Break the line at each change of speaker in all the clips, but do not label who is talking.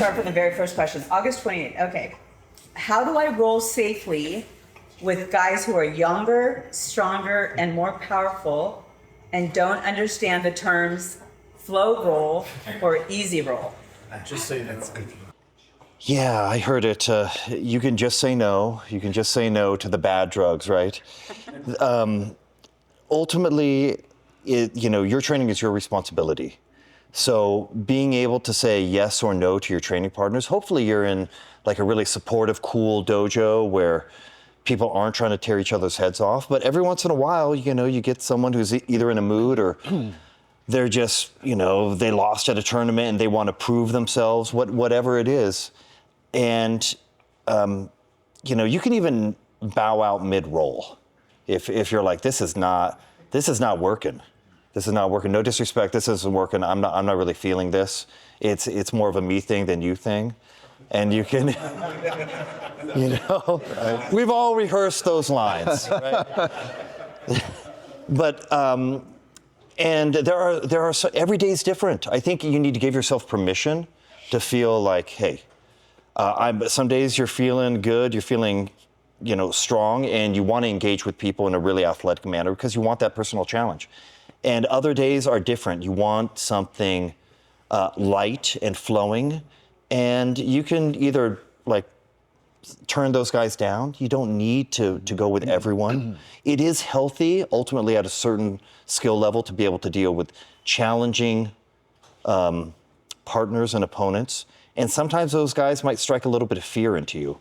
start from the very first question. August 28th. Okay. How do I roll safely with guys who are younger, stronger, and more powerful and don't understand the terms flow roll or easy roll?
Just say no.
Yeah, I heard it. You can just say no. You can just say no to the bad drugs, right? Ultimately, your training is your responsibility. So being able to say yes or no to your training partners, hopefully you're in like a really supportive, cool dojo where people aren't trying to tear each other's heads off. But every once in a while, you get someone who's either in a mood or they're just, they lost at a tournament and they want to prove themselves, whatever it is. And, you can even bow out mid-roll if you're like, this is not working. This is not working. No disrespect, this isn't working. I'm not really feeling this. It's more of a me thing than you thing. And you can, right? We've all rehearsed those lines, right? But, and there are every day is different. I think you need to give yourself permission to feel like, hey, some days you're feeling good, you're feeling, strong, and you want to engage with people in a really athletic manner because you want that personal challenge. And other days are different. You want something light and flowing, and you can either turn those guys down. You don't need to go with everyone. It is healthy, ultimately, at a certain skill level to be able to deal with challenging partners and opponents. And sometimes those guys might strike a little bit of fear into you.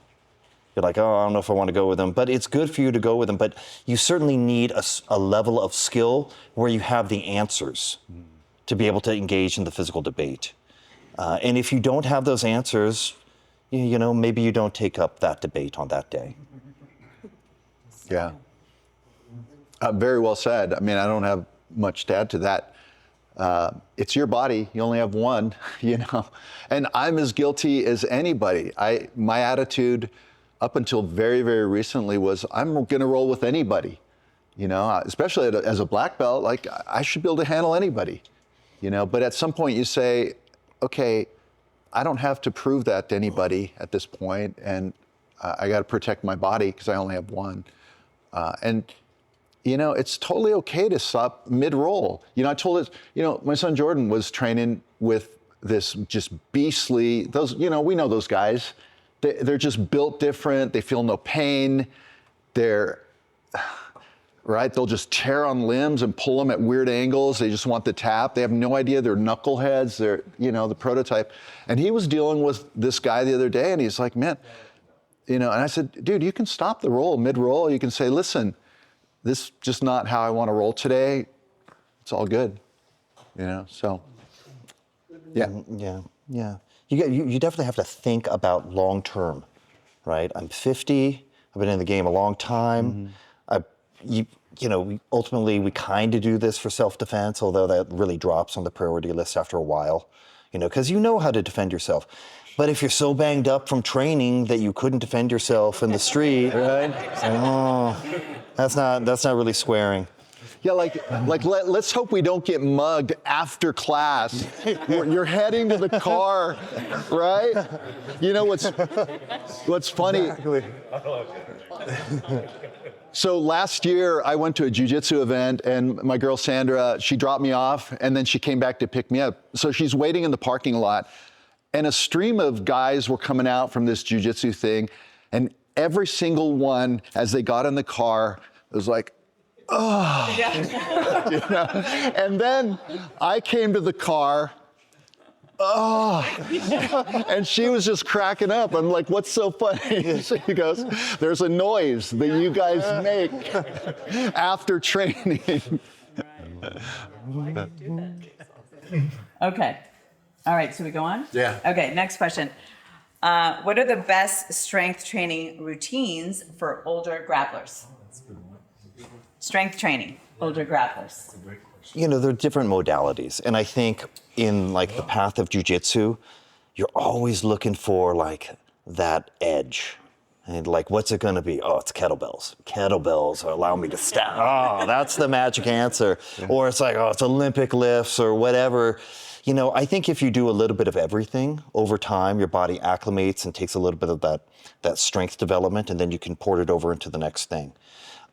You're like, oh, I don't know if I want to go with them. But it's good for you to go with them. But you certainly need a level of skill where you have the answers to be able to engage in the physical debate. And if you don't have those answers, maybe you don't take up that debate on that day.
Yeah. Very well said. I mean, I don't have much to add to that. It's your body. You only have one, And I'm as guilty as anybody. My attitude up until very, very recently was I'm going to roll with anybody, especially as a black belt, like I should be able to handle anybody, But at some point you say, okay, I don't have to prove that to anybody at this point, and I got to protect my body because I only have one. It's totally okay to stop mid-roll. I told it, my son Jordan was training with this just beastly, we know those guys. They're just built different. They feel no pain. Right? They'll just tear on limbs and pull them at weird angles. They just want the tap. They have no idea. They're knuckleheads. They're, the prototype. And he was dealing with this guy the other day, and he's like, man, and I said, dude, you can stop the roll, mid-roll. You can say, listen, this is just not how I want to roll today. It's all good, so, yeah.
Yeah. You definitely have to think about long-term, right? I'm 50, I've been in the game a long time. Ultimately we kind of do this for self-defense, although that really drops on the priority list after a while, because you know how to defend yourself. But if you're so banged up from training that you couldn't defend yourself in the street, right? That's not really squaring.
Yeah, let's hope we don't get mugged after class. You're heading to the car, right? What's funny?
Exactly.
So last year I went to a jiu-jitsu event, and my girl Sandra, she dropped me off, and then she came back to pick me up. So she's waiting in the parking lot, and a stream of guys were coming out from this jiu-jitsu thing, and every single one, as they got in the car, was like, oh. Yeah. And then I came to the car, and she was just cracking up. I'm like, what's so funny? She goes, there's a noise that you guys make after training.
Okay. All right, so we go on?
Yeah.
Okay, next question. What are the best strength training routines for older grapplers? Strength training, older grapplers.
There are different modalities. And I think in the path of jiu-jitsu, you're always looking for that edge, And like, what's it going to be? Oh, it's kettlebells. Kettlebells allow me to stack. Oh, that's the magic answer. Yeah. Or it's like, oh, it's Olympic lifts or whatever. You know, I think if you do a little bit of everything over time, your body acclimates and takes a little bit of that strength development, and then you can port it over into the next thing.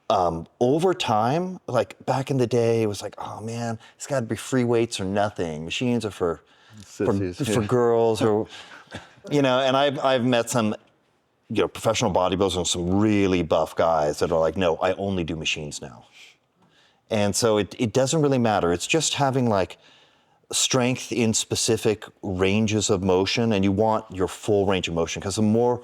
Over time, like back in the day, it was like, oh man, it's got to be free weights or nothing. Machines are for girls, or you know. And I've met some, you know, professional bodybuilders and some really buff guys that are like, no, I only do machines now. And so it doesn't really matter. It's just having like strength in specific ranges of motion, and you want your full range of motion, because the more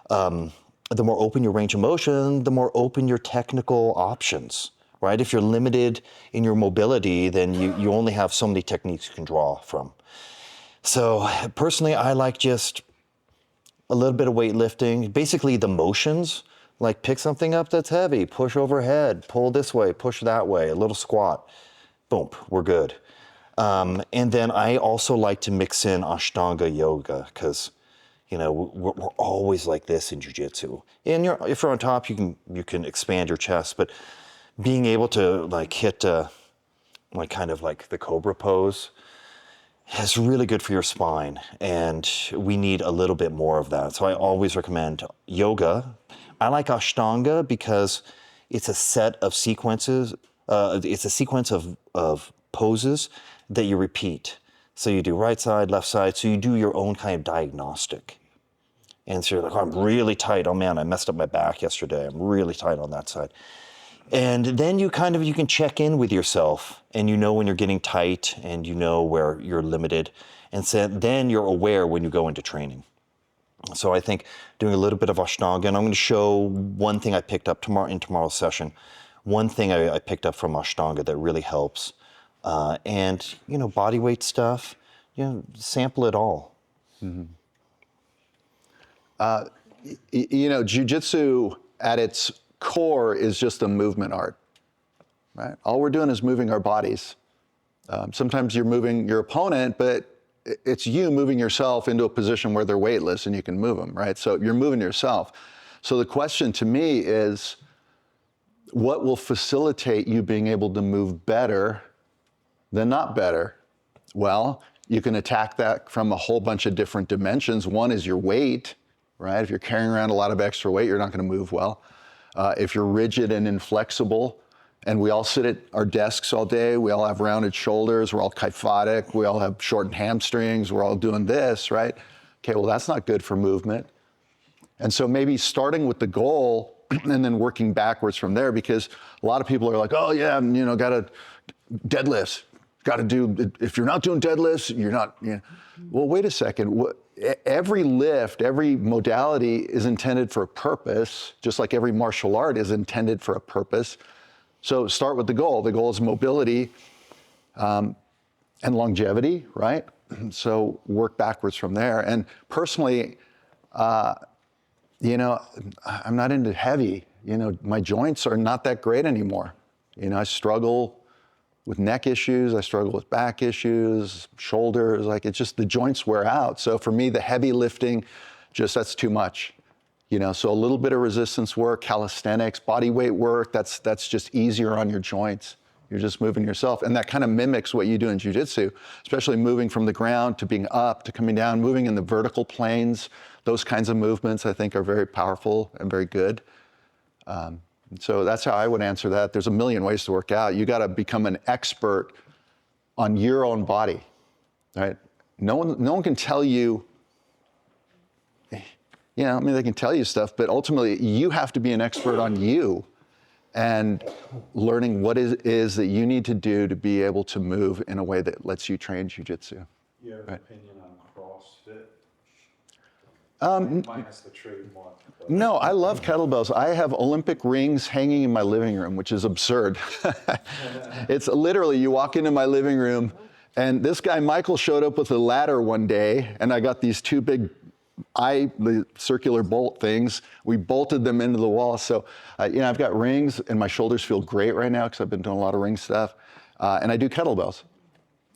open your range of motion, the more open your technical options, right? If you're limited in your mobility, then you only have so many techniques you can draw from. So personally, I like just a little bit of weightlifting, basically the motions, like pick something up that's heavy, push overhead, pull this way, push that way, a little squat, boom, we're good. And then I also like to mix in Ashtanga yoga, because you know, we're always like this in jiu-jitsu. And if you're on top, you can expand your chest, but being able to like hit like kind of like the cobra pose is really good for your spine, and we need a little bit more of that. So I always recommend yoga. I like Ashtanga because it's a set of sequences. It's a sequence of poses that you repeat. So you do right side, left side, so you do your own kind of diagnostic. And so you're like, oh, I'm really tight. Oh man, I messed up my back yesterday. I'm really tight on that side. And then you can check in with yourself, and you know when you're getting tight, and you know where you're limited. And so then you're aware when you go into training. So I think doing a little bit of Ashtanga, and I'm going to show one thing I picked up in tomorrow's session. One thing I picked up from Ashtanga that really helps. And, you know, body weight stuff, you know, sample it all.
Mm-hmm. You know, jiu-jitsu at its core is just a movement art, right? All we're doing is moving our bodies. Sometimes you're moving your opponent, but it's you moving yourself into a position where they're weightless and you can move them, right? So you're moving yourself. So the question to me is, what will facilitate you being able to move better than not better? Well, you can attack that from a whole bunch of different dimensions. One is your weight, right? If you're carrying around a lot of extra weight, you're not going to move well. If you're rigid and inflexible, and we all sit at our desks all day, we all have rounded shoulders, we're all kyphotic, we all have shortened hamstrings, we're all doing this, right? Okay, well, that's not good for movement. And so maybe starting with the goal and then working backwards from there, because a lot of people are like, oh yeah, you know, gotta deadlifts, gotta do, if you're not doing deadlifts, you're not, you know. Well, wait a second. Every lift, every modality is intended for a purpose, just like every martial art is intended for a purpose. So start with the goal. The goal is mobility and longevity, right? So work backwards from there. And personally, you know, I'm not into heavy. You know, my joints are not that great anymore. You know, I struggle with neck issues, I struggle with back issues, shoulders, like it's just the joints wear out. So for me, the heavy lifting, that's too much. You know, so a little bit of resistance work, calisthenics, body weight work, that's just easier on your joints. You're just moving yourself. And that kind of mimics what you do in jiu-jitsu, especially moving from the ground to being up, to coming down, moving in the vertical planes. Those kinds of movements I think are very powerful and very good. So that's how I would answer that. There's a million ways to work out. You got to become an expert on your own body, right? No one can tell you, you know, I mean, they can tell you stuff, but ultimately you have to be an expert on you and learning what it is that you need to do to be able to move in a way that lets you train jiu-jitsu.
You have an
right?
opinion on CrossFit? Minus the trademark.
No, I love kettlebells. I have Olympic rings hanging in my living room, which is absurd. It's literally, you walk into my living room, and this guy, Michael, showed up with a ladder one day, and I got these two big the circular bolt things. We bolted them into the wall. So, you know, I've got rings, and my shoulders feel great right now because I've been doing a lot of ring stuff. And I do kettlebells,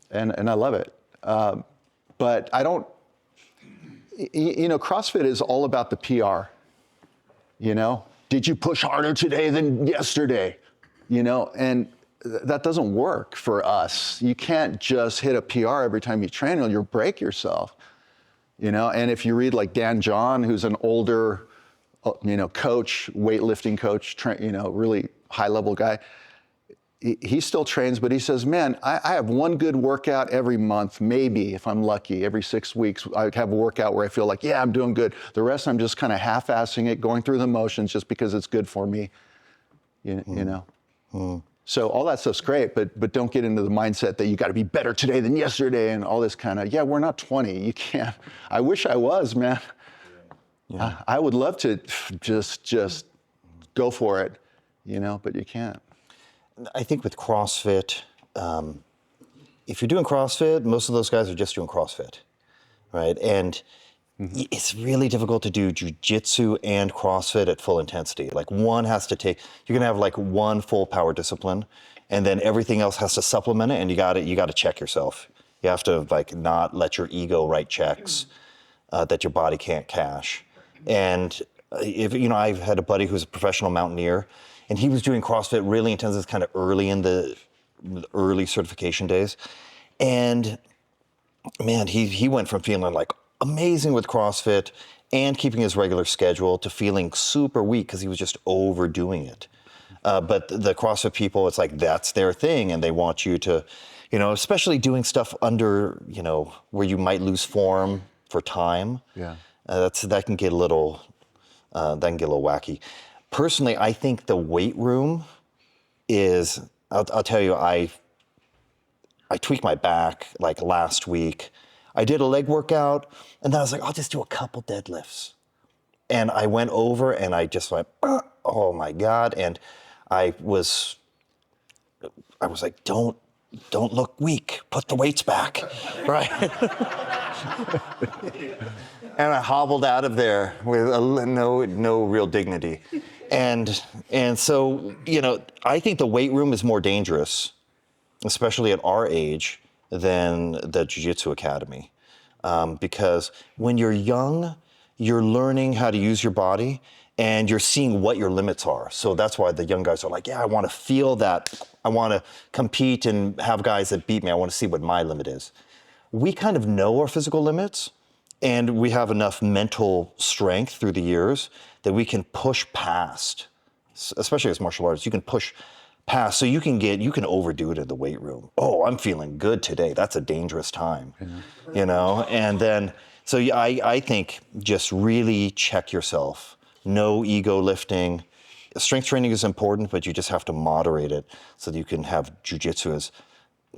and I love it. But I don't, you know, CrossFit is all about the PR. You know, did you push harder today than yesterday? You know, and that doesn't work for us. You can't just hit a PR every time you train, or you'll break yourself. You know, and if you read like Dan John, who's an older, you know, coach, weightlifting coach, you know, really high level guy, he still trains, but he says, man, I have one good workout every month, maybe if I'm lucky, every 6 weeks, I have a workout where I feel like, yeah, I'm doing good. The rest, I'm just kind of half-assing it, going through the motions just because it's good for me, you know? So all that stuff's great, but don't get into the mindset that you got to be better today than yesterday and all this kind of, yeah, we're not 20. You can't. I wish I was, man. Yeah. I would love to just go for it, you know, but you can't.
I think with CrossFit, if you're doing CrossFit, most of those guys are just doing CrossFit, right? And it's really difficult to do jiu-jitsu and CrossFit at full intensity. Like one has to take, you're gonna have like one full power discipline, and then everything else has to supplement it, and you gotta check yourself. You have to like not let your ego write checks that your body can't cash. And if, you know, I've had a buddy who's a professional mountaineer, and he was doing CrossFit really intensive kind of early in the early certification days. And man, he went from feeling like amazing with CrossFit and keeping his regular schedule to feeling super weak because he was just overdoing it. But the CrossFit people, it's like that's their thing, and they want you to, you know, especially doing stuff under, you know, where you might lose form for time.
Yeah.
That can get a little wacky. Personally, I think the weight room is, I'll tell you, I tweaked my back like last week. I did a leg workout, and then I was like, I'll just do a couple deadlifts. And I went over and I just went, oh my God. And I was like, don't look weak, put the weights back, right? And I hobbled out of there with no real dignity. And so, you know, I think the weight room is more dangerous, especially at our age, than the Jiu-Jitsu Academy. Because when you're young, you're learning how to use your body and you're seeing what your limits are. So that's why the young guys are like, yeah, I want to feel that. I want to compete and have guys that beat me. I want to see what my limit is. We kind of know our physical limits, and we have enough mental strength through the years that we can push past, especially as martial artists, you can push past. So you can overdo it in the weight room. Oh, I'm feeling good today. That's a dangerous time, you know? And then, so I think just really check yourself. No ego lifting. Strength training is important, but you just have to moderate it so that you can have jiu-jitsu as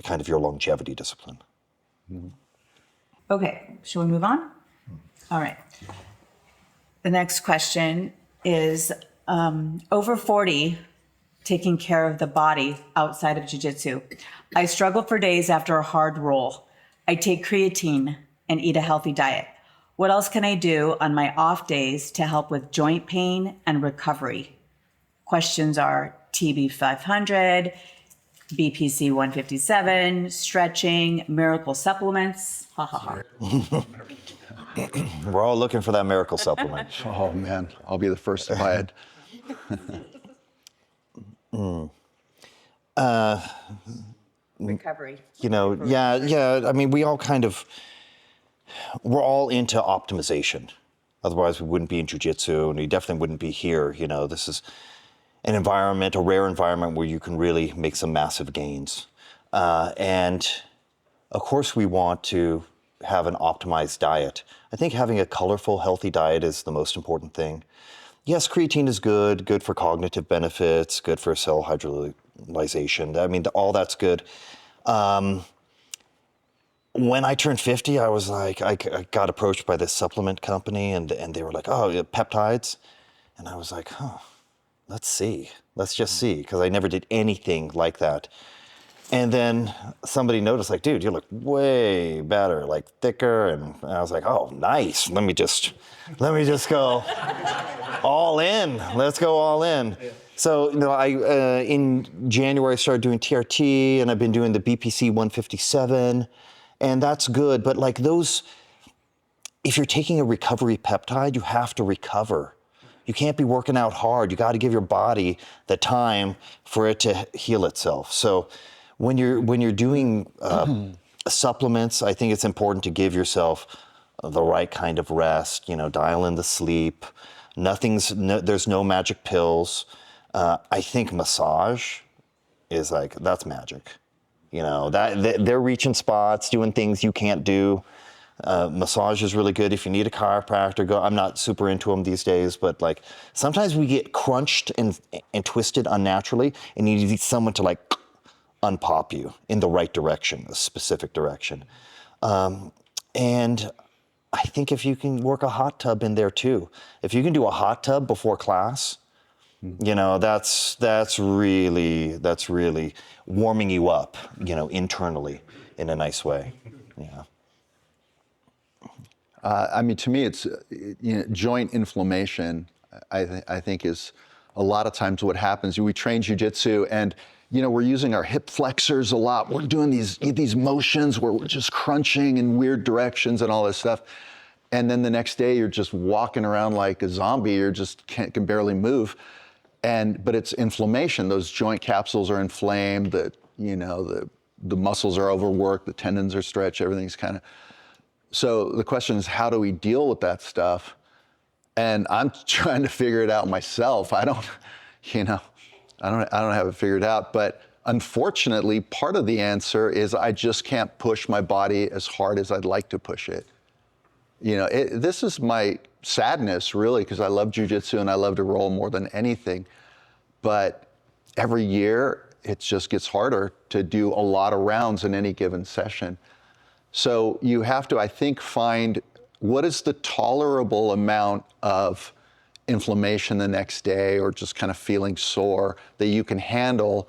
kind of your longevity discipline.
Okay, shall we move on? All right. The next question is, over 40, taking care of the body outside of jiu-jitsu. I struggle for days after a hard roll. I take creatine and eat a healthy diet. What else can I do on my off days to help with joint pain and recovery? Questions are TB 500, BPC 157, stretching, miracle supplements. Ha ha ha.
We're all looking for that miracle supplement.
Oh man, I'll be the first to buy it.
Recovery.
You know, yeah. I mean, we're all into optimization. Otherwise, we wouldn't be in jiu-jitsu, and we definitely wouldn't be here. You know, this is an environment, a rare environment where you can really make some massive gains. And of course, we want to have an optimized diet. I think having a colorful, healthy diet is the most important thing. Yes, creatine is good for cognitive benefits, good for cell hydrolyzation. I mean, all that's good. When I turned 50, I was like, I got approached by this supplement company, and they were like, oh, peptides. And I was like, let's just see, because I never did anything like that. And then somebody noticed, like, dude, you look way better, like thicker. And I was like, oh, nice. Let me just go all in. Let's go all in. Yeah. So, you know, I in January I started doing TRT, and I've been doing the BPC 157, and that's good. But like those, if you're taking a recovery peptide, you have to recover. You can't be working out hard. You got to give your body the time for it to heal itself. So when you're doing supplements, I think it's important to give yourself the right kind of rest, dial in the sleep. There's no magic pills. I think massage is that's magic. They're reaching spots, doing things you can't do. Massage is really good. If you need a chiropractor, go. I'm not super into them these days, but sometimes we get crunched and twisted unnaturally, and you need someone to unpop you in the right direction, a specific direction. And I think if you can work a hot tub in there too, if you can do a hot tub before class, that's really warming you up, internally in a nice way. Yeah.
To me, it's joint inflammation. I think is a lot of times what happens. We train jiu-jitsu, and we're using our hip flexors a lot. We're doing these motions where we're just crunching in weird directions and all this stuff. And then the next day, you're just walking around like a zombie. You just can barely move. But it's inflammation. Those joint capsules are inflamed. The muscles are overworked. The tendons are stretched. Everything's kind of. So the question is, how do we deal with that stuff? And I'm trying to figure it out myself. I don't have it figured out. But unfortunately, part of the answer is I just can't push my body as hard as I'd like to push it. This is my sadness, really, because I love jiu-jitsu and I love to roll more than anything. But every year, it just gets harder to do a lot of rounds in any given session. So you have to, I think, find what is the tolerable amount of inflammation the next day or just kind of feeling sore that you can handle,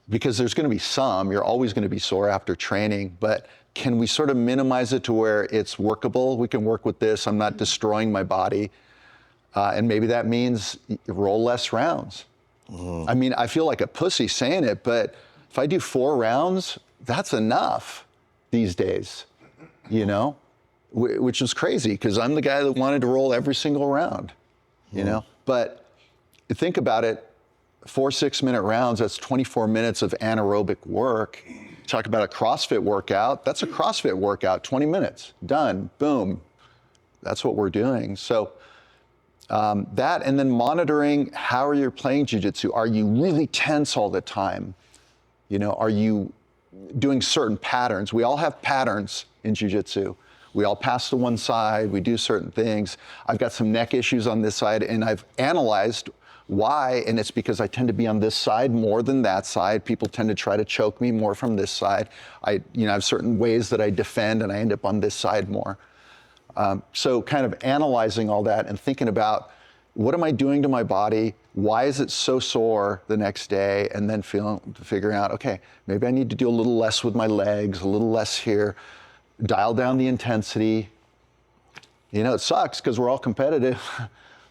because there's going to be some. You're always going to be sore after training, but can we sort of minimize it to where it's workable? We can work with this. I'm not destroying my body. And maybe that means roll less rounds. I feel like a pussy saying it, but if I do 4 rounds, that's enough these days, which is crazy because I'm the guy that wanted to roll every single round, But think about it, 4 6-minute rounds, that's 24 minutes of anaerobic work. Talk about a CrossFit workout, that's a CrossFit workout, 20 minutes, done, boom. That's what we're doing. So that, and then monitoring how you're playing jiu-jitsu. Are you really tense all the time? Are you doing certain patterns? We all have patterns in jiu-jitsu. We all pass to one side, we do certain things. I've got some neck issues on this side, and I've analyzed why, and it's because I tend to be on this side more than that side. People tend to try to choke me more from this side. I have certain ways that I defend, and I end up on this side more. So kind of analyzing all that and thinking about, what am I doing to my body? Why is it so sore the next day? And then figuring out, okay, maybe I need to do a little less with my legs, a little less here, dial down the intensity. It sucks because we're all competitive.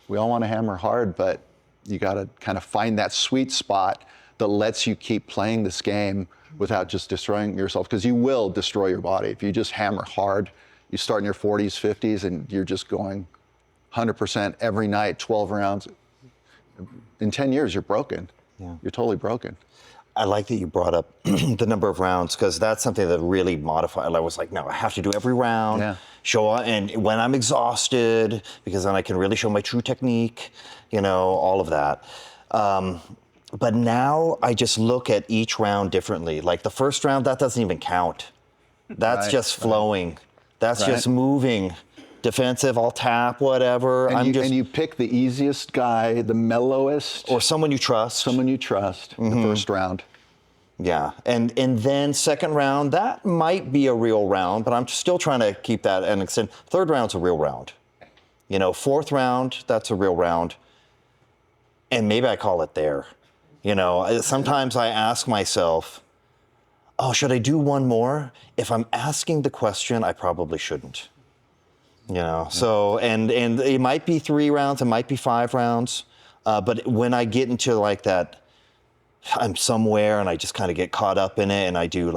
We all want to hammer hard, but you got to kind of find that sweet spot that lets you keep playing this game without just destroying yourself, because you will destroy your body. If you just hammer hard, you start in your 40s, 50s, and you're just going 100% every night, 12 rounds. In 10 years, you're broken. Yeah. You're totally broken.
I like that you brought up the number of rounds, because that's something that really modified. I was like, no, I have to do every round, show up, and when I'm exhausted, because then I can really show my true technique, all of that. But now I just look at each round differently. Like the first round, that doesn't even count. That's just flowing. That's just moving. Defensive, I'll tap, whatever.
And you pick the easiest guy, the mellowest.
Or someone you trust.
The first round.
Yeah, and then second round, that might be a real round, but I'm still trying to keep that and extend. Third round's a real round. Fourth round, that's a real round. And maybe I call it there. Sometimes I ask myself, oh, should I do one more? If I'm asking the question, I probably shouldn't. So, and it might be 3 rounds, it might be 5 rounds, but when I get into that, I'm somewhere and I just kind of get caught up in it and I do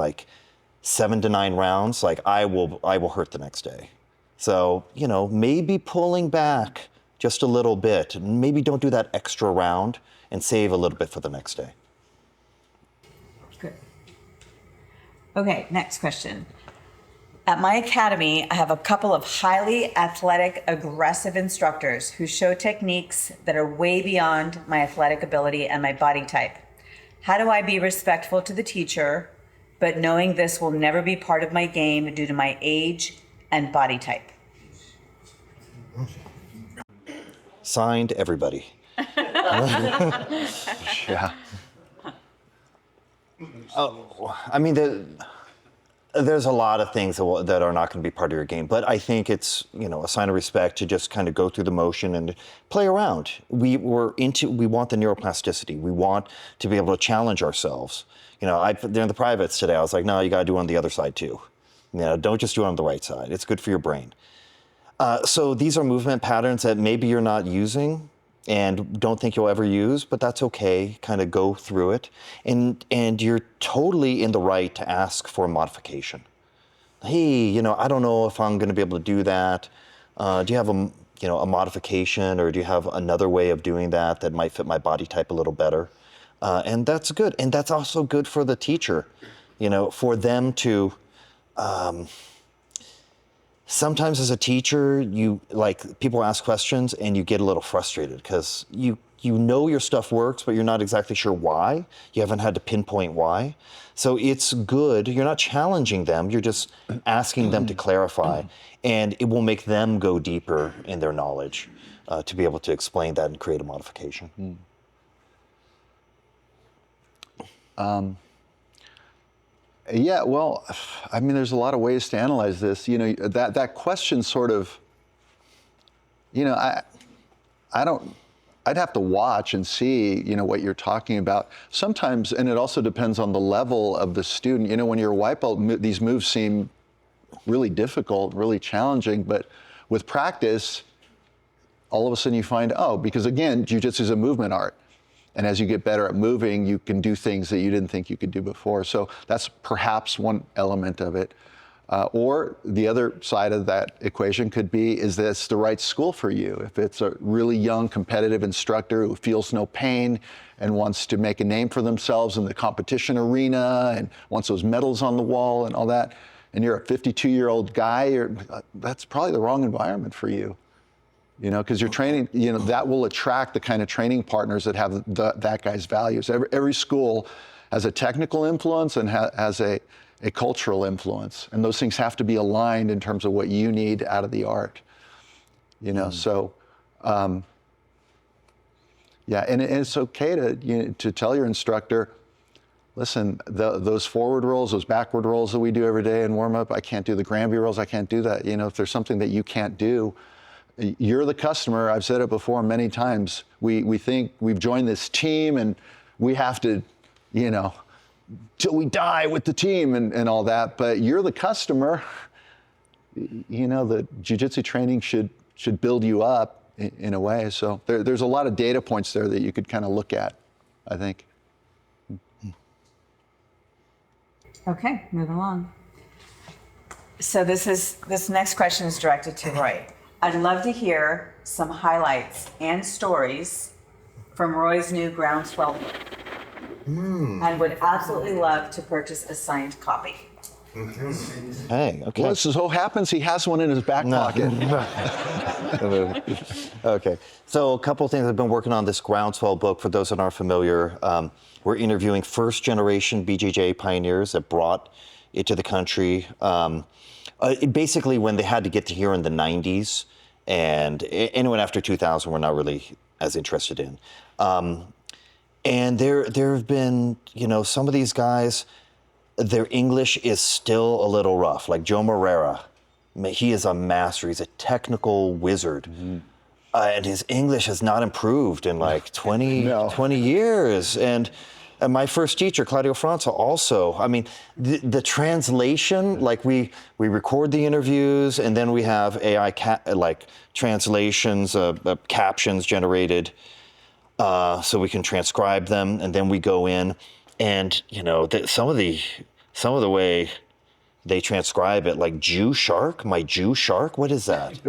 7 to 9 rounds, I will hurt the next day. So, maybe pulling back just a little bit. Maybe don't do that extra round and save a little bit for the next day.
Good. Okay, next question. At my academy, I have a couple of highly athletic, aggressive instructors who show techniques that are way beyond my athletic ability and my body type. How do I be respectful to the teacher, but knowing this will never be part of my game due to my age and body type?
Signed, everybody.
Yeah.
Oh, I mean, there's a lot of things that are not going to be part of your game, but I think it's, you know, a sign of respect to just kind of go through the motion and play around. We want the neuroplasticity. We want to be able to challenge ourselves. You know, during the privates today, I was like, no, you got to do it on the other side too. You know, don't just do it on the right side. It's good for your brain. So these are movement patterns that maybe you're not using and don't think you'll ever use, but that's okay. Kind of go through it. And you're totally in the right to ask for a modification. Hey, you know, I don't know if I'm going to be able to do that. Do you have a modification, or do you have another way of doing that might fit my body type a little better? And that's good. And that's also good for the teacher, you know, for them to, sometimes as a teacher, people ask questions and you get a little frustrated because you know your stuff works, but you're not exactly sure why. You haven't had to pinpoint why. So it's good. You're not challenging them. You're just asking them to clarify, and it will make them go deeper in their knowledge to be able to explain that and create a modification.
Yeah, well, I mean, there's a lot of ways to analyze this. You know, that question sort of, you know, I'd have to watch and see, you know, what you're talking about. Sometimes, and it also depends on the level of the student. You know, when you're a white belt, these moves seem really difficult, really challenging, but with practice, all of a sudden you find, because again, jiu-jitsu is a movement art. And as you get better at moving, you can do things that you didn't think you could do before. So that's perhaps one element of it. Or the other side of that equation could be, is this the right school for you? If it's a really young competitive instructor who feels no pain and wants to make a name for themselves in the competition arena and wants those medals on the wall and all that, and you're a 52-year-old guy, that's probably the wrong environment for you. You know, because you're training, you know, that will attract the kind of training partners that have that guy's values. Every school has a technical influence and has a cultural influence. And those things have to be aligned in terms of what you need out of the art. You know, so, yeah, and it's okay to tell your instructor, listen, those forward rolls, those backward rolls that we do every day in warm-up, I can't do the Granby rolls, I can't do that. You know, if there's something that you can't do, you're the customer. I've said it before many times. We think we've joined this team and we have to, you know, till we die with the team and all that. But you're the customer. You know, the jiu-jitsu training should build you up in a way. So there's a lot of data points there that you could kind of look at, I think.
Okay, moving along. So this next question is directed to Roy. I'd love to hear some highlights and stories from Roy's new Groundswell book. And would absolutely love to purchase a signed copy.
Hey, okay.
Well, it so happens he has one in his back pocket.
Okay, so a couple of things. I've been working on this Groundswell book. For those that aren't familiar, we're interviewing first-generation BJJ pioneers that brought it to the country. Basically, when they had to get to here in the 90s, and anyone after 2000 we're not really as interested in. And there have been, you know, some of these guys, their English is still a little rough. Like Joe Moreira, he is a master. He's a technical wizard. Mm-hmm. And his English has not improved in like 20 years. And my first teacher, Claudio Franza, also. I mean, the translation, like we record the interviews and then we have AI translations, captions generated, so we can transcribe them, and then we go in and, you know, some of the way they transcribe it like Jew shark. My Jew shark. What is that?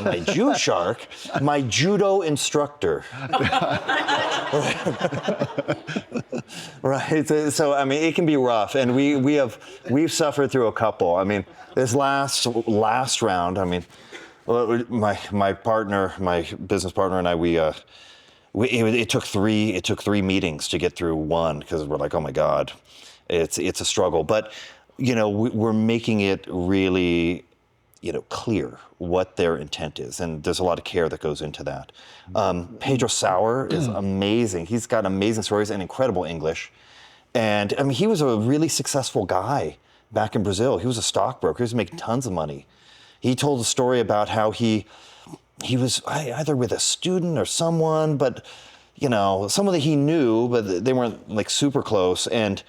My Jew shark. My judo instructor. Right. So I mean, it can be rough, and we've suffered through a couple. I mean, this last round. I mean, my partner, my business partner, and I, it took three meetings to get through one, because we're like, oh my God, it's a struggle. But we're making it really clear what their intent is, and there's a lot of care that goes into that. Pedro Sauer is amazing. He's got amazing stories and incredible English. And I mean, he was a really successful guy back in Brazil. He was a stockbroker. He was making tons of money. He told a story about how he was either with a student or someone, but someone that he knew, but they weren't like super close. And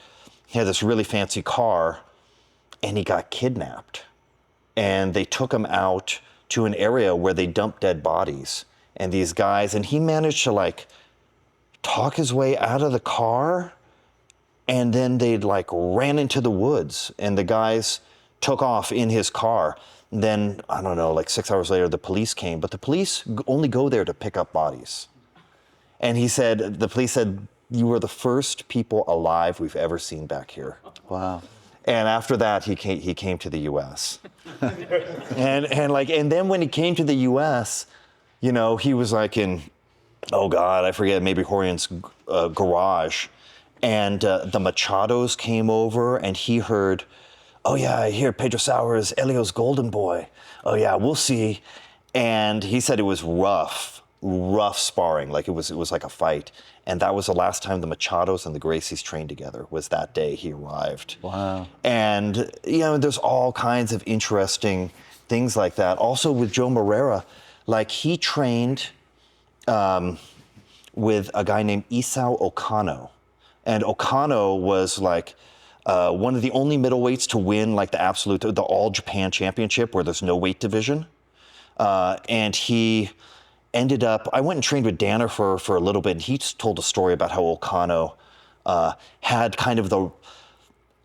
he had this really fancy car, and he got kidnapped. And they took him out to an area where they dumped dead bodies. And these guys, and he managed to like talk his way out of the car. And then they like ran into the woods, and the guys took off in his car. And then, I don't know, like 6 hours later, the police came, but the police only go there to pick up bodies. And the police said, you were the first people alive we've ever seen back here.
Wow.
And after that, he came to the U.S. and then when he came to the U.S., he was like in, oh God, I forget, maybe Horian's garage, and the Machados came over, and he heard, oh yeah, I hear Pedro Sauer is Elio's golden boy. Oh yeah, we'll see. And he said it was rough sparring, like it was like a fight. And that was the last time the Machados and the Gracies trained together, was that day he arrived.
Wow.
And, there's all kinds of interesting things like that. Also with Joe Moreira, like he trained with a guy named Isao Okano. And Okano was like one of the only middleweights to win like the All Japan Championship, where there's no weight division. And he ended up, I went and trained with Danner for a little bit, and he just told a story about how Okano had kind of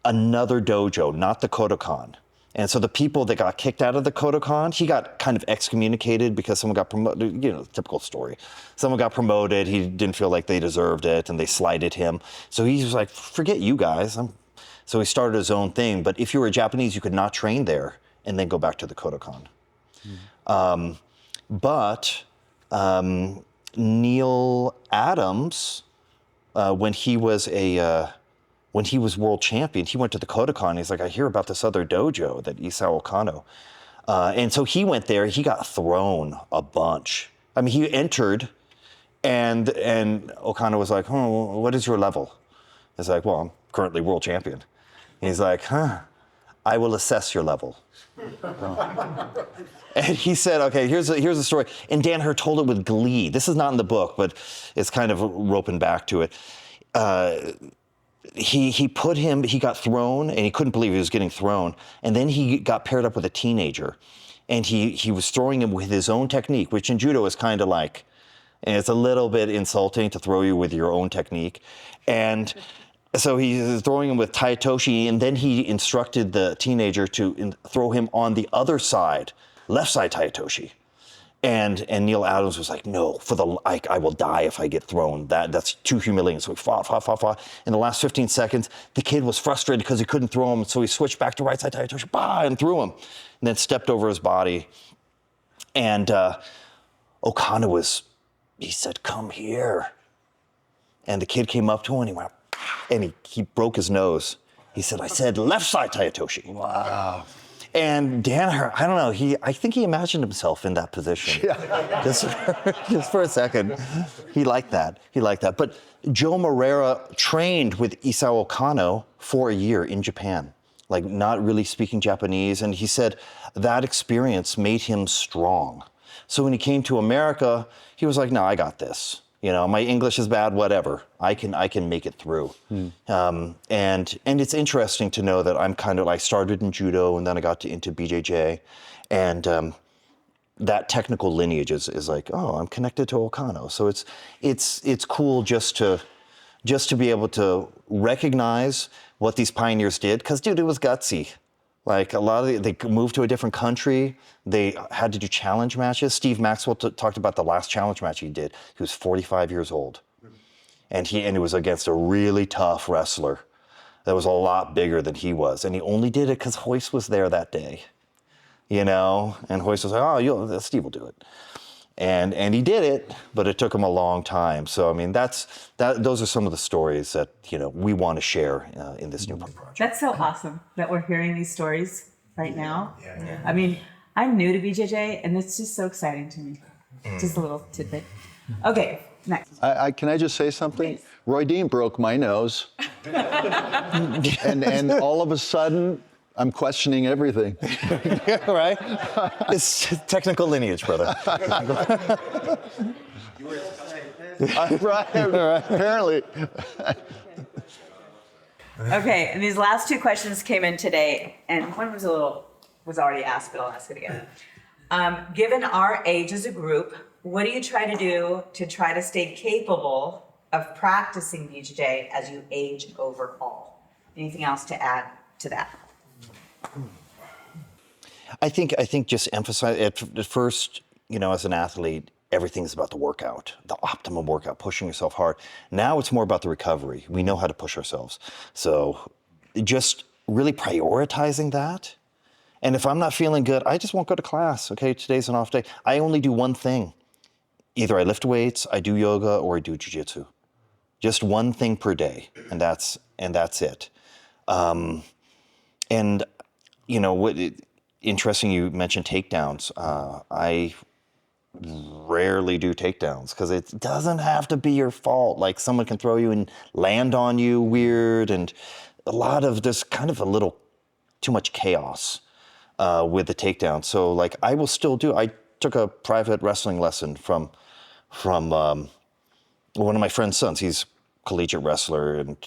another dojo, not the Kodokan. And so the people that got kicked out of the Kodokan, he got kind of excommunicated because someone got promoted, typical story. Someone got promoted, he didn't feel like they deserved it, and they slighted him. So he was like, forget you guys. So he started his own thing. But if you were Japanese, you could not train there and then go back to the Kodokan. But Neil Adams, when he was world champion, he went to the Kodokan. He's like, I hear about this other dojo, that Isao Okano. And so he went there. He got thrown a bunch. I mean, he entered, and Okano was like, oh, what is your level? He's like, well, I'm currently world champion. And he's like, I will assess your level. And he said, okay, here's the story. And Danaher told it with glee. This is not in the book, but it's kind of roping back to it. He got thrown, and he couldn't believe he was getting thrown. And then he got paired up with a teenager, and he was throwing him with his own technique, which in judo is kind of like, and it's a little bit insulting to throw you with your own technique. And so he's throwing him with Taitoshi, and then he instructed the teenager to throw him on the other side, left side Taitoshi. And Neil Adams was like, no, I will die if I get thrown. That's too humiliating. So he fought. In the last 15 seconds, the kid was frustrated because he couldn't throw him, so he switched back to right side Taitoshi, and threw him, and then stepped over his body. And Okano he said, come here. And the kid came up to him, and he went, and he broke his nose. He said, I said left side Taitoshi.
Wow.
And Danaher, I don't know, I think he imagined himself in that position. Yeah. Just for a second. He liked that. But Joe Moreira trained with Isao Okano for a year in Japan, like not really speaking Japanese. And he said that experience made him strong. So when he came to America, he was like, no, I got this. My English is bad, whatever. I can make it through. And it's interesting to know that I'm I started in judo, and then I got into BJJ, and that technical lineage is like, oh, I'm connected to Okano. So it's cool just to be able to recognize what these pioneers did, because dude, it was gutsy. Like a lot of they moved to a different country. They had to do challenge matches. Steve Maxwell talked about the last challenge match he did. He was 45 years old, and it was against a really tough wrestler that was a lot bigger than he was, and he only did it because Hoist was there that day, you know. And Hoist was like, "Oh, Steve will do it," and he did it, but it took him a long time. So I mean, those are some of the stories that we want to share in this new project.
That's so awesome that we're hearing these stories right now. Yeah. I mean, I'm new to BJJ, and it's just so exciting to me. Just a little tidbit. Okay, next.
Can I just say something?
Please.
Roy Dean broke my nose, and all of a sudden, I'm questioning everything.
Right? It's technical lineage, brother.
Right, apparently.
Okay, and these last two questions came in today, and one was already asked, but I'll ask it again. Given our age as a group, what do you try to do to try to stay capable of practicing BJJ as you age overall? Anything else to add to that?
I think just emphasize at first, as an athlete, everything's about the workout, the optimum workout, pushing yourself hard. Now it's more about the recovery. We know how to push ourselves. So just really prioritizing that. And if I'm not feeling good, I just won't go to class. Okay, today's an off day. I only do one thing. Either I lift weights, I do yoga, or I do jiu-jitsu. Just one thing per day, and that's it. Interesting you mentioned takedowns. I rarely do takedowns because it doesn't have to be your fault. Like someone can throw you and land on you weird, and there's kind of a little too much chaos with the takedown. So like I will still do. I took a private wrestling lesson from one of my friend's sons. He's a collegiate wrestler, and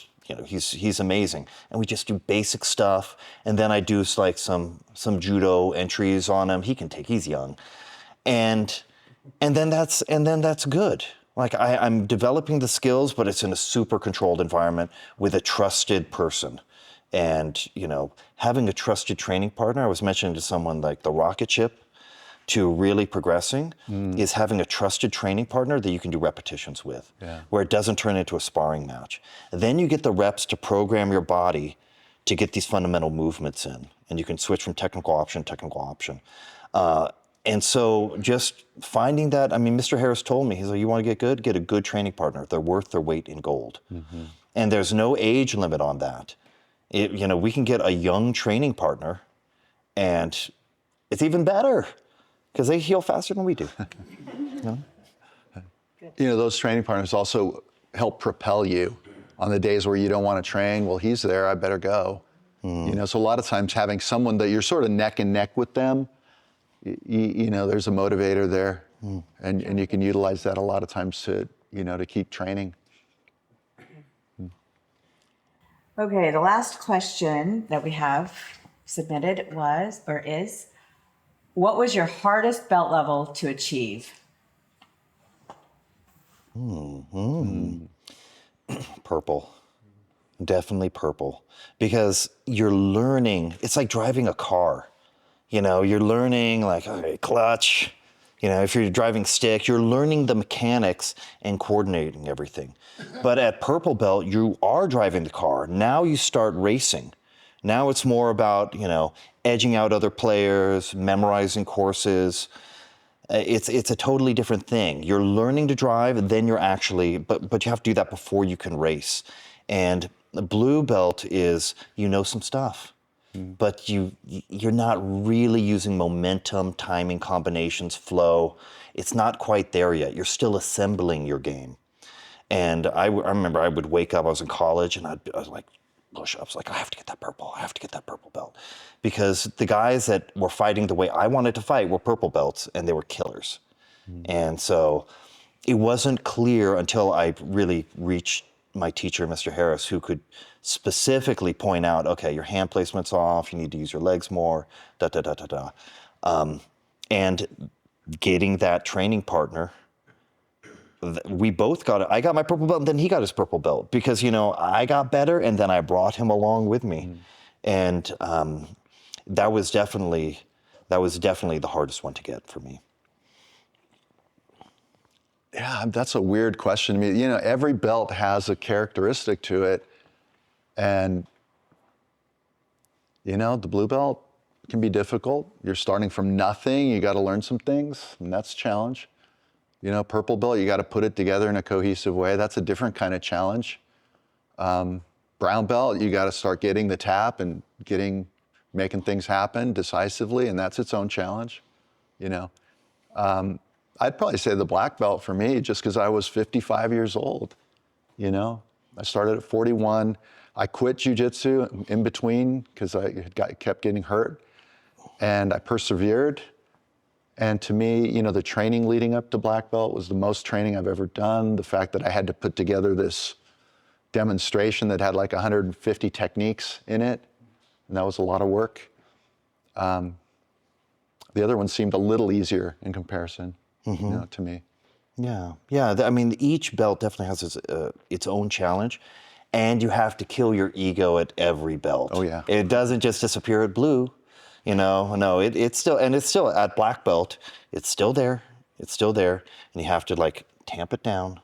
he's amazing. And we just do basic stuff, and then I do like some judo entries on him. He's young, and then that's good. Like I'm developing the skills, but it's in a super controlled environment with a trusted person. And having a trusted training partner. I was mentioning to someone like the rocket ship to really progressing is having a trusted training partner that you can do repetitions with, where it doesn't turn into a sparring match. Then you get the reps to program your body to get these fundamental movements in, and you can switch from technical option to technical option. And so just finding that, I mean, Mr. Harris told me, he's like, you want to get good? Get a good training partner. They're worth their weight in gold. Mm-hmm. And there's no age limit on that. We can get a young training partner, and it's even better because they heal faster than we do.
Those training partners also help propel you on the days where you don't want to train. Well, he's there, I better go. So a lot of times having someone that you're sort of neck and neck with them, there's a motivator there, and you can utilize that a lot of times to keep training.
Okay, the last question that we have submitted is, what was your hardest belt level to achieve?
Purple. Definitely purple. Because you're learning, it's like driving a car. You're learning like, okay, clutch. If you're driving stick, you're learning the mechanics and coordinating everything. But at purple belt, you are driving the car. Now you start racing. Now it's more about, edging out other players, memorizing courses. It's a totally different thing. You're learning to drive, and then you're actually, but you have to do that before you can race. And the blue belt is, some stuff. But you're not really using momentum, timing, combinations, flow. It's not quite there yet. You're still assembling your game. And I remember I would wake up, I was in college, and I was like, push-ups, like I have to get that purple belt. Because the guys that were fighting the way I wanted to fight were purple belts, and they were killers. And so it wasn't clear until I really reached my teacher, Mr. Harris, who could specifically point out, okay, your hand placement's off, you need to use your legs more, and getting that training partner, we both got it. I got my purple belt, and then he got his purple belt because, I got better, and then I brought him along with me. And that was definitely the hardest one to get for me.
Yeah, that's a weird question to me. You know, every belt has a characteristic to it. And, you know, the blue belt can be difficult. You're starting from nothing. You got to learn some things, and that's a challenge. You know, purple belt, you got to put it together in a cohesive way. That's a different kind of challenge. Brown belt, you got to start getting the tap and making things happen decisively, and that's its own challenge, you know. I'd probably say the black belt for me, just because I was 55 years old, you know. I started at 41. I quit jiu-jitsu in between because I kept getting hurt, and I persevered. And to me, you know, the training leading up to black belt was the most training I've ever done. The fact that I had to put together this demonstration that had like 150 techniques in it, and that was a lot of work. The other one seemed a little easier in comparison, you know, to me.
Yeah. I mean, each belt definitely has its own challenge, and you have to kill your ego at every belt.
Oh, yeah.
It doesn't just disappear at blue. You know, no, it's still at black belt. It's still there. It's still there, and you have to like tamp it down,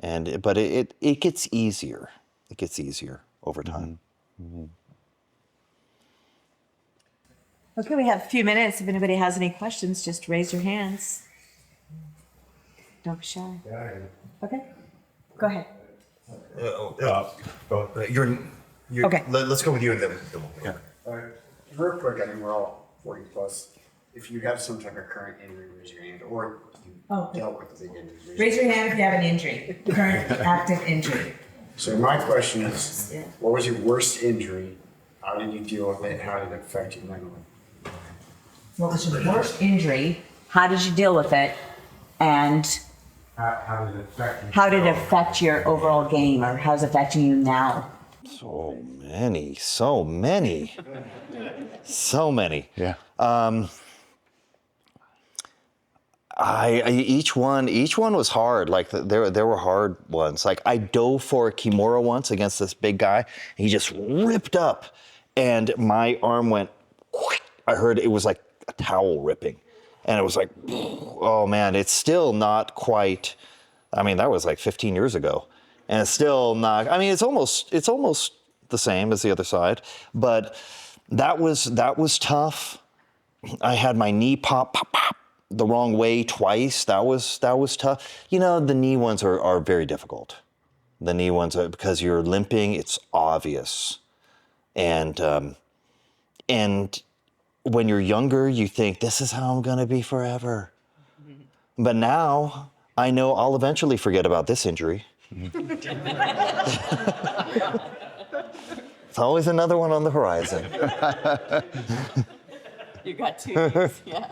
but it gets easier. It gets easier over time.
Okay, we have a few minutes. If anybody has any questions, just raise your hands. Don't be shy. Okay, go ahead.
You're
Okay.
Let's go with you and then. Yeah.
Real quick, I mean, we're all 40 plus. If you have some type of current injury, raise your hand, or you dealt with a big injury.
Raise your hand if you have an injury, current active injury.
So my question is, what was your worst injury? How did you deal with it? How did it affect you mentally?
What was your worst injury? How did you deal with it? And
How did it affect you?
how did it affect your overall game, or how's it affecting you now?
So many.
Yeah.
Each one was hard. Like there were hard ones. Like I dove for a Kimura once against this big guy. And he just ripped up, and my arm went. I heard it was like a towel ripping, and it was like, oh man, it's still not quite. I mean, that was like 15 years ago, and it's still not. I mean, it's almost the same as the other side, but that was tough. I had my knee pop the wrong way twice. That was tough. You know, the knee ones are very difficult. The knee ones are because you're limping. It's obvious, and when you're younger, you think this is how I'm gonna be forever. But now I know I'll eventually forget about this injury. It's always another one on the horizon.
You got 2 weeks, yeah.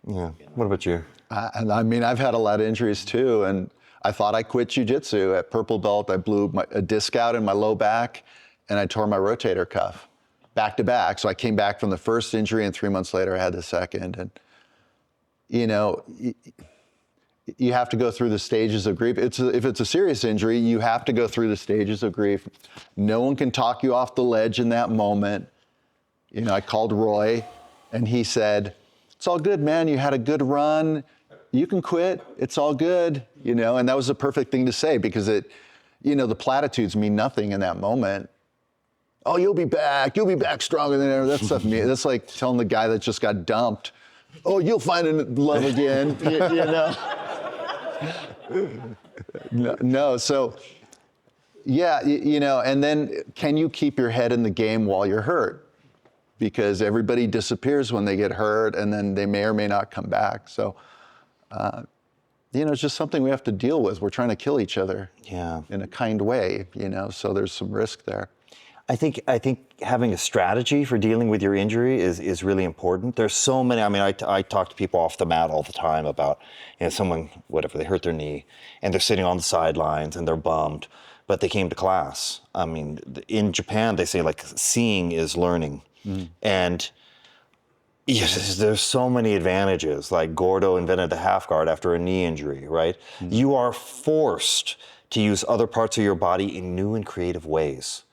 Yeah. What about you?
And I mean, I've had a lot of injuries too, and I thought I quit jiu-jitsu. At purple belt, I blew a disc out in my low back, and I tore my rotator cuff back to back. So I came back from the first injury, and 3 months later, I had the second. And, you know, you have to go through the stages of grief. If it's a serious injury, you have to go through the stages of grief. No one can talk you off the ledge in that moment. You know, I called Roy, and he said, "It's all good, man. You had a good run. You can quit. It's all good." You know, and that was the perfect thing to say because you know, the platitudes mean nothing in that moment. Oh, you'll be back. You'll be back stronger than ever. That stuff, that's like telling the guy that just got dumped, "Oh, you'll find love again." you know. No, so yeah, you know, and then can you keep your head in the game while you're hurt? Because everybody disappears when they get hurt, and then they may or may not come back. So, you know, it's just something we have to deal with. We're trying to kill each other, in a kind way, you know. So there's some risk there.
I think having a strategy for dealing with your injury is really important. There's so many. I mean, I talk to people off the mat all the time about, you know, someone, whatever, they hurt their knee and they're sitting on the sidelines and they're bummed, but they came to class. I mean, in Japan, they say like seeing is learning. And yes, there's so many advantages. Like Gordo invented the half guard after a knee injury, right? You are forced to use other parts of your body in new and creative ways.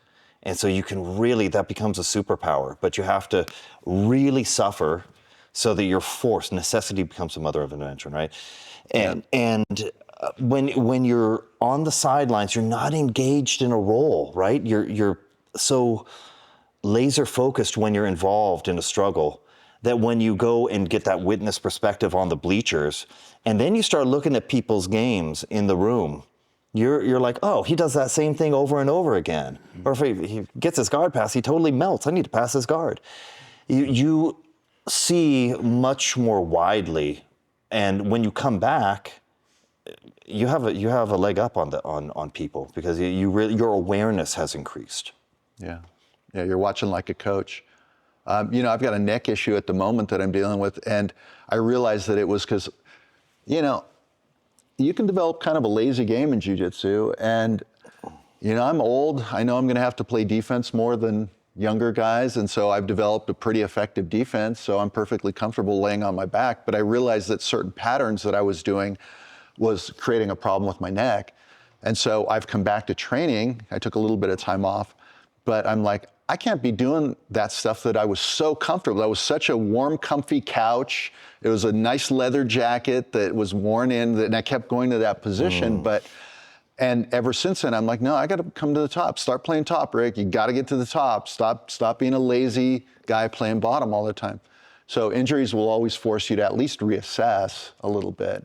And so you can really, that becomes a superpower, but you have to really suffer so that you're forced. Necessity becomes the mother of invention, right? When you're on the sidelines, you're not engaged in a role, right? You're so laser focused when you're involved in a struggle that when you go and get that witness perspective on the bleachers, and then you start looking at people's games in the room, you're like, oh, he does that same thing over and over again. Or if he gets his guard pass, he totally melts. I need to pass his guard. You see much more widely, and when you come back, you have a leg up on people because your awareness has increased.
Yeah, you're watching like a coach. I've got a neck issue at the moment that I'm dealing with, and I realized that it was because, you can develop kind of a lazy game in jiu-jitsu, and I'm old. I know I'm going to have to play defense more than younger guys, and so I've developed a pretty effective defense, so I'm perfectly comfortable laying on my back. But I realized that certain patterns that I was doing was creating a problem with my neck. And so I've come back to training. I took a little bit of time off, but I'm like, I can't be doing that stuff that I was so comfortable. That was such a warm, comfy couch. It was a nice leather jacket that was worn in, and I kept going to that position. And ever since then, I'm like, no, I got to come to the top. Start playing top, Rick. You got to get to the top. Stop being a lazy guy playing bottom all the time. So injuries will always force you to at least reassess a little bit.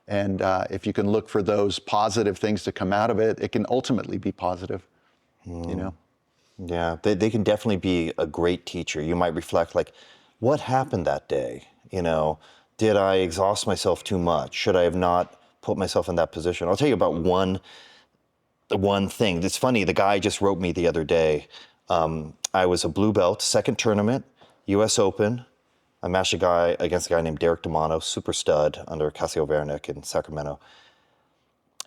And if you can look for those positive things to come out of it, it can ultimately be positive,
Yeah, they can definitely be a great teacher. You might reflect like, what happened that day? Did I exhaust myself too much? Should I have not put myself in that position? I'll tell you about one thing. It's funny, the guy just wrote me the other day. I was a blue belt, second tournament, US Open. I matched against a guy named Derek DeMano, super stud under Casio Wernick in Sacramento.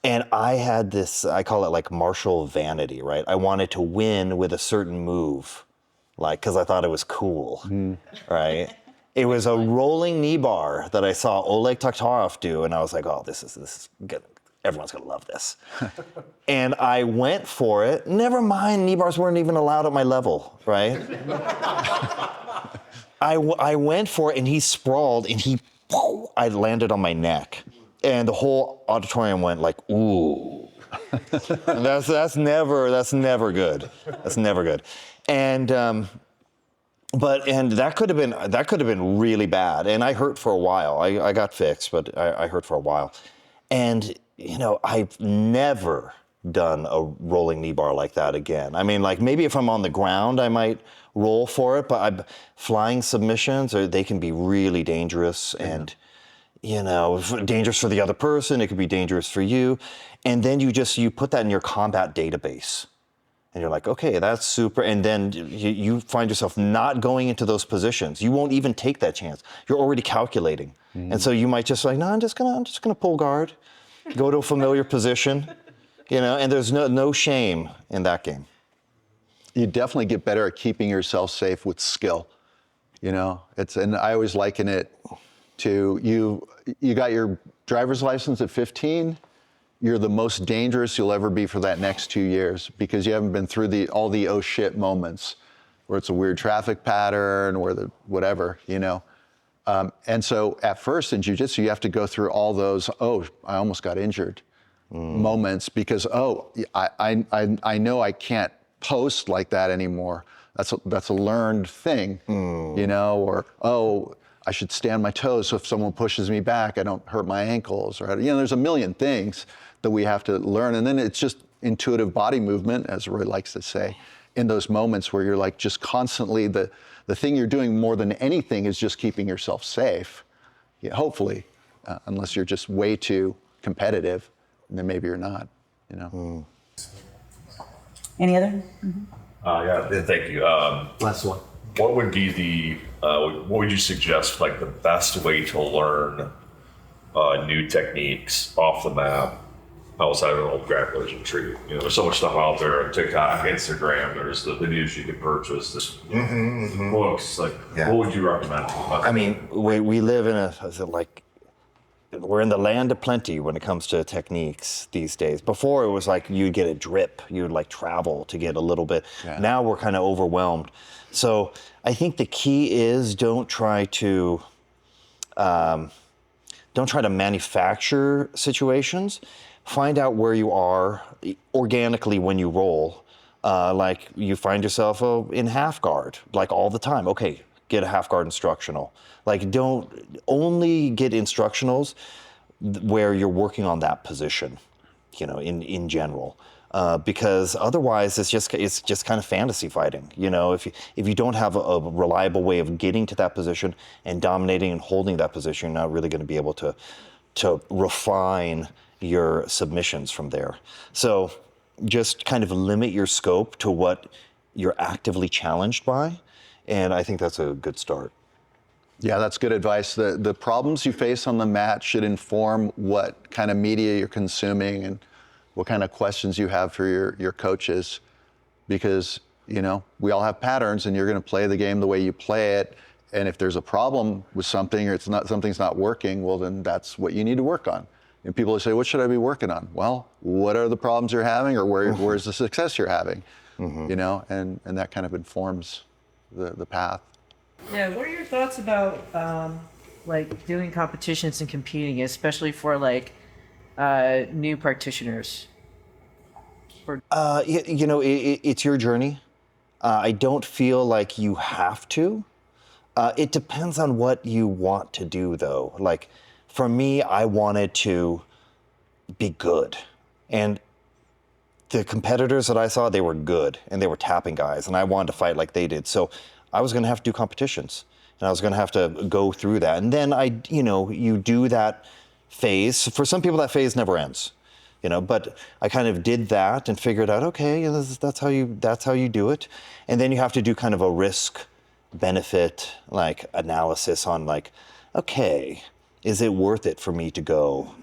And I had this, I call it like martial vanity, right? I wanted to win with a certain move, like, because I thought it was cool, right? It was a rolling knee bar that I saw Oleg Taktarov do, and I was like, oh, this is good. Everyone's gonna love this. And I went for it. Never mind, knee bars weren't even allowed at my level, right? I went for it, and he sprawled, and I landed on my neck. And the whole auditorium went like, ooh. And that's never good. That's never good. And that could have been really bad. And I hurt for a while. I got fixed, but I hurt for a while. And I've never done a rolling knee bar like that again. I mean, like maybe if I'm on the ground, I might roll for it, but flying submissions, they can be really dangerous and dangerous for the other person. It could be dangerous for you. And then you put that in your combat database. And you're like, okay, that's super. And then you find yourself not going into those positions. You won't even take that chance. You're already calculating. And so you might just like, no, I'm just gonna pull guard, go to a familiar position, and there's no shame in that game.
You definitely get better at keeping yourself safe with skill. And I always liken it to you got your driver's license at 15, you're the most dangerous you'll ever be for that next 2 years because you haven't been through all the oh shit moments where it's a weird traffic pattern or the whatever, And so at first in jiu-jitsu, you have to go through all those, oh, I almost got injured moments because, I know I can't post like that anymore. That's a learned thing, or, oh, I should stand my toes so if someone pushes me back, I don't hurt my ankles. Or there's a million things that we have to learn. And then it's just intuitive body movement, as Roy likes to say, in those moments where you're like just constantly, the thing you're doing more than anything is just keeping yourself safe, hopefully, unless you're just way too competitive, and then maybe you're not,
Any other?
Yeah, thank you.
Last one.
What would be what would you suggest, like the best way to learn new techniques off the mat outside of an Old Grappler's retreat? There's so much stuff out there on TikTok, Instagram. There's the videos you can purchase, books. Like, what would you recommend?
I mean, we live in a we're in the land of plenty when it comes to techniques these days. Before it was like you'd get a drip, you'd like travel to get a little bit.
Yeah.
Now we're kind of overwhelmed. So I think the key is don't try to manufacture situations. Find out where you are organically when you roll. Like you find yourself in half guard, like all the time. Okay, get a half guard instructional. Like don't only get instructionals where you're working on that position, in general. Because otherwise it's just kind of fantasy fighting. If you don't have a reliable way of getting to that position and dominating and holding that position, you're not really going to be able to refine your submissions from there. So just kind of limit your scope to what you're actively challenged by, and I think that's a good start.
Yeah, that's good advice. The problems you face on the mat should inform what kind of media you're consuming and what kind of questions you have for your coaches, because we all have patterns, and you're going to play the game the way you play it. And if there's a problem with something, or something's not working, well, then that's what you need to work on. And people say, what should I be working on? Well, what are the problems you're having, or where's the success you're having? And that kind of informs the path.
Yeah, what are your thoughts about like doing competitions and competing, especially for like new practitioners?
It's your journey. I don't feel like you have to. It depends on what you want to do, though. Like, for me, I wanted to be good. And the competitors that I saw, they were good, and they were tapping guys, and I wanted to fight like they did. So I was going to have to do competitions, and I was going to have to go through that. And then you do that phase. For some people, that phase never ends. But I kind of did that and figured out, okay, that's how you do it. And then you have to do kind of a risk benefit like analysis on like, okay, is it worth it for me to go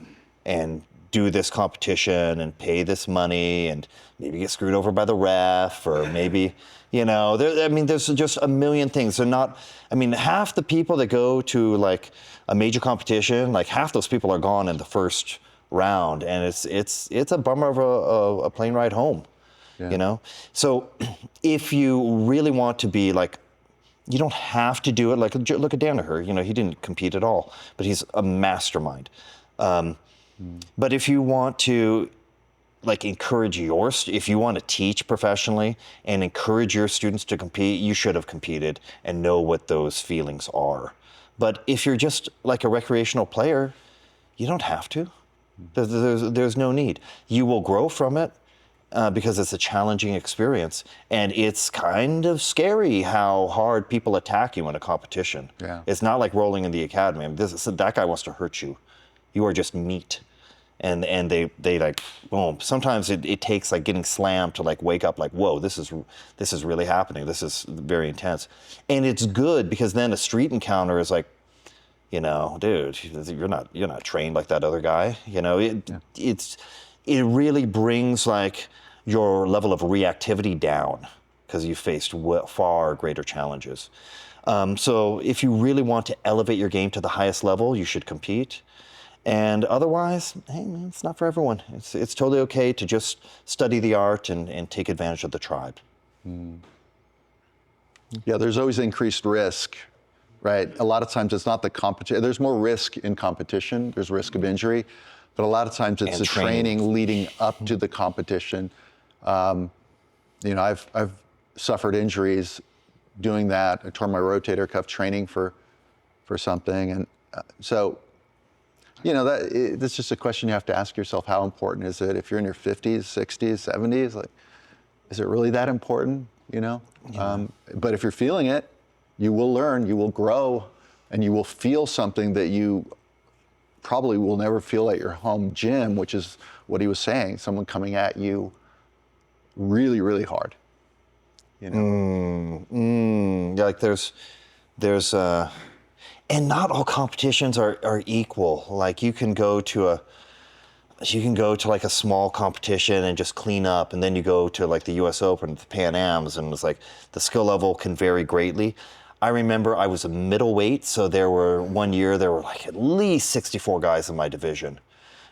and do this competition and pay this money and maybe get screwed over by the ref, or maybe, there's just a million things. They're not, half the people that go to like a major competition, like half those people are gone in the first round, and it's a bummer of a plane ride home.
Yeah.
So if you really want to be like, you don't have to do it. Like, look at Danaher, he didn't compete at all, but he's a mastermind. But if you want to like encourage if you want to teach professionally and encourage your students to compete, you should have competed and know what those feelings are. But if you're just like a recreational player, you don't have to. There's no need. You will grow from it because it's a challenging experience, and it's kind of scary how hard people attack you in a competition.
Yeah.
It's not like rolling in the academy. That guy wants to hurt you. You are just meat, and they like boom. Sometimes it takes like getting slammed to like wake up like, whoa, this is really happening. This is very intense, and it's good because then a street encounter is like, dude, you're not trained like that other guy. It really brings like your level of reactivity down because you faced far greater challenges. So if you really want to elevate your game to the highest level, you should compete. And otherwise, hey man, it's not for everyone. It's totally okay to just study the art and take advantage of the tribe.
Yeah, there's always increased risk, right? A lot of times it's not the competition. There's more risk in competition. There's risk of injury. But a lot of times it's
And
the training leading up to the competition. I've suffered injuries doing that. I tore my rotator cuff training for something. And that's just a question you have to ask yourself. How important is it? If you're in your 50s, 60s, 70s, like, is it really that important?
Yeah.
But if you're feeling it, you will learn, you will grow, and you will feel something that you probably will never feel at your home gym, which is what he was saying, someone coming at you really, really hard.
Yeah, like there's and not all competitions are equal. Like you can go to like a small competition and just clean up, and then you go to like the US Open, the Pan Ams, and it's like the skill level can vary greatly. I remember I was a middleweight, so there were like at least 64 guys in my division.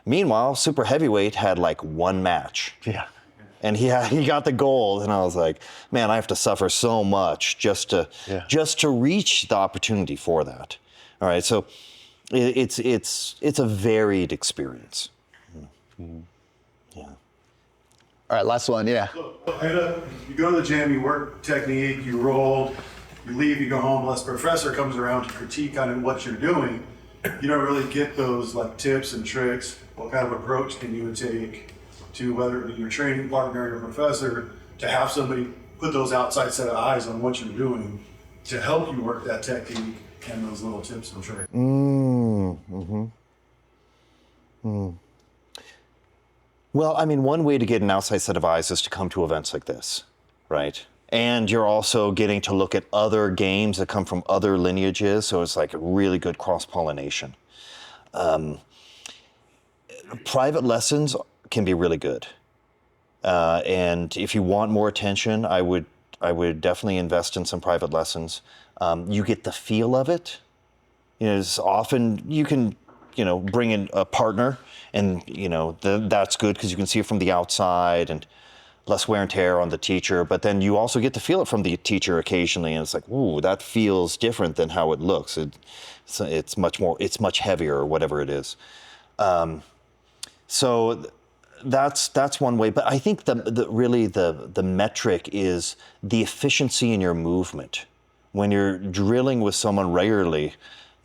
Meanwhile, super heavyweight had like one match.
Yeah.
And he got the gold, and I was like, man, I have to suffer so much just to reach the opportunity for that. All right, so it's a varied experience.
Yeah. All right, last one, yeah.
You go to the gym, you work technique, you roll, you leave, you go home. Unless the professor comes around to critique on what you're doing, you don't really get those like tips and tricks. What kind of approach can you take to whether it be your training partner or your professor to have somebody put those outside set of eyes on what you're doing to help you work that technique and those little tips and tricks?
Well, I mean, one way to get an outside set of eyes is to come to events like this, right? And you're also getting to look at other games that come from other lineages, so it's like a really good cross-pollination. Private lessons can be really good. And if you want more attention, I would definitely invest in some private lessons. You get the feel of it. You know, it's often you can, bring in a partner, and that's good because you can see it from the outside and less wear and tear on the teacher. But then you also get to feel it from the teacher occasionally, and it's like, ooh, that feels different than how it looks. It's much heavier or whatever it is. So that's one way. But I think the metric is the efficiency in your movement. When you're drilling with someone regularly,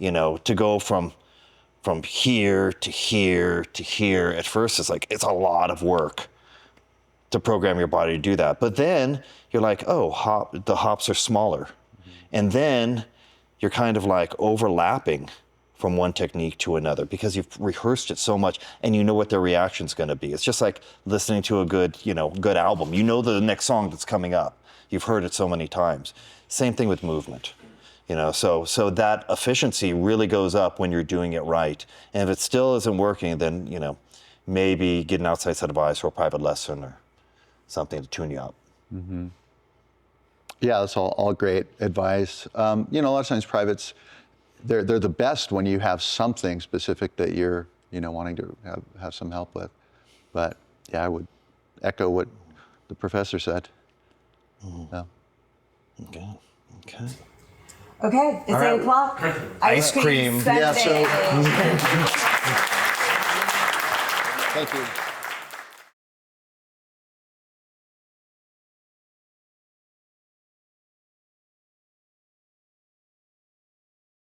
to go from here to here to here, at first it's a lot of work to program your body to do that. But then you're like, oh, the hops are smaller. And then you're kind of like overlapping from one technique to another because you've rehearsed it so much and you know what their reaction's going to be. It's just like listening to a good album. You know the next song that's coming up. You've heard it so many times. Same thing with movement. So that efficiency really goes up when you're doing it right. And if it still isn't working, then, maybe get an outside set of eyes for a private lesson or something to tune you up.
Mm-hmm. Yeah, that's all great advice. A lot of times privates, they're the best when you have something specific that you're, wanting to have some help with. But yeah, I would echo what the professor said. Yeah.
Okay.
Okay, it's 8 o'clock.
Ice cream.
Sunday.
Yeah, so- Thank you.